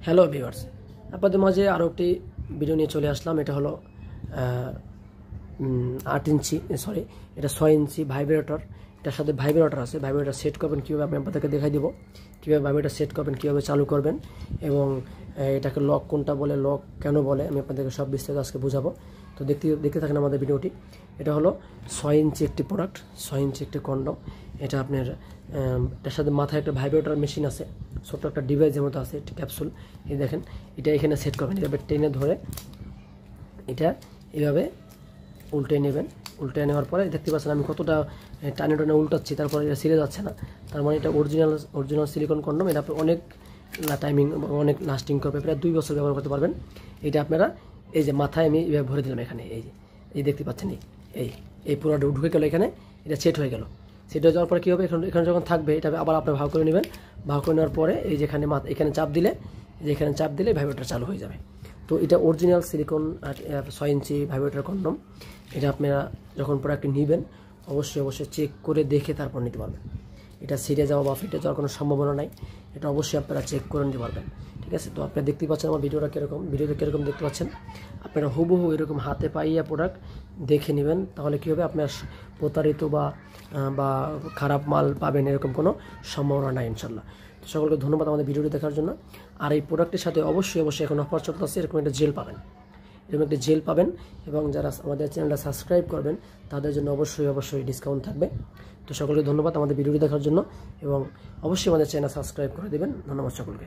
Hello viewers, আপনাদের মাঝে আরও একটি ভিডিও নিয়ে চলে আসলাম। এটা হলো 8 ইঞ্চি সরি এটা 6 ইঞ্চি ভাইব্রেটর। এটার সাথে ভাইব্রেটর আছে। ভাইব্রেটর সেট করবেন কীভাবে আমি আপনাদেরকে দেখাই দেবো, কীভাবে ভাইব্রেটর সেট করবেন, কীভাবে চালু করবেন এবং এটাকে লক কোনটা বলে, লক কেন বলে, আমি আপনাদেরকে সব বিস্তারিত আজকে বোঝাবো। তো দেখতে থাকেন আমাদের ভিডিওটি। এটা হলো 6 ইঞ্চি একটি প্রোডাক্ট, 6 ইঞ্চি একটি কন্ডম। এটা আপনার এটার সাথে মাথায় একটা ভাইব্রেটর মেশিন আছে, ছোট্ট একটা ডিভাইসের মতো আছে, একটি ক্যাপসুল। এই দেখেন, এটা এখানে সেট করবেন। এভাবে টেনে ধরে এটা এভাবে উল্টে নেবেন। উল্টে নেওয়ার পরে দেখতে পাচ্ছেন আমি কতটা টানে টানে উল্টাচ্ছি, তারপরে এটা ছিঁড়ে যাচ্ছে না। তার মানে এটা অরিজিনাল সিলিকন কন্ডম। এটা আপনি অনেক টাইমিং, অনেক লাস্টিং করবে, প্রায় 2 বছর ব্যবহার করতে পারবেন। এটা আপনারা এই যে মাথায় আমি এভাবে ভরে দিলাম এখানে, এই দেখতে পাচ্ছেন, এই পুরোটা ঢুকে গেল এখানে, এটা সেট হয়ে গেল। সেট হয়ে যাওয়ার পরে কী হবে, এখানে যখন থাকবে এটা আবার আপনি ভাগ করে নেবেন। ভাগ করে নেওয়ার পরে এই যেখানে এখানে চাপ দিলে, ভাইব্রেটর চালু হয়ে যাবে। তো এটা অরিজিনাল সিলিকন 6 ইঞ্চি ভাইব্রেটর কন্ডম। এটা আপনারা যখন প্রোডাক্টটি নেবেন অবশ্যই চেক করে দেখে তারপর নিতে পারবেন। এটা ছিঁড়ে যাওয়া বা ফেটে যাওয়ার কোনো সম্ভাবনা নাই। এটা অবশ্যই আপনারা চেক করে নিতে পারবেন, ঠিক আছে? তো আপনারা দেখতে পাচ্ছেন আমার ভিডিওতে কীরকম দেখতে পাচ্ছেন। আপনারা হুবহু এরকম হাতে পাইয়া প্রোডাক্ট দেখে নেবেন, তাহলে কী হবে, আপনার প্রতারিত বা খারাপ মাল পাবেন এরকম কোনো সম্ভাবনা নাই ইনশাল্লাহ। তো সকলকে ধন্যবাদ আমাদের ভিডিওটি দেখার জন্য। আর এই প্রোডাক্টের সাথে অবশ্যই এখন অফার চলতেছে, এরকম একটা জেল পাবেন। এবং যারা আমাদের চ্যানেলটা সাবস্ক্রাইব করবেন তাদের জন্য অবশ্যই ডিসকাউন্ট থাকবে। তো সকলকে ধন্যবাদ আমাদের ভিডিওটি দেখার জন্য এবং অবশ্যই আমাদের চ্যানেল সাবস্ক্রাইব করে দেবেন। ধন্যবাদ সকলকে।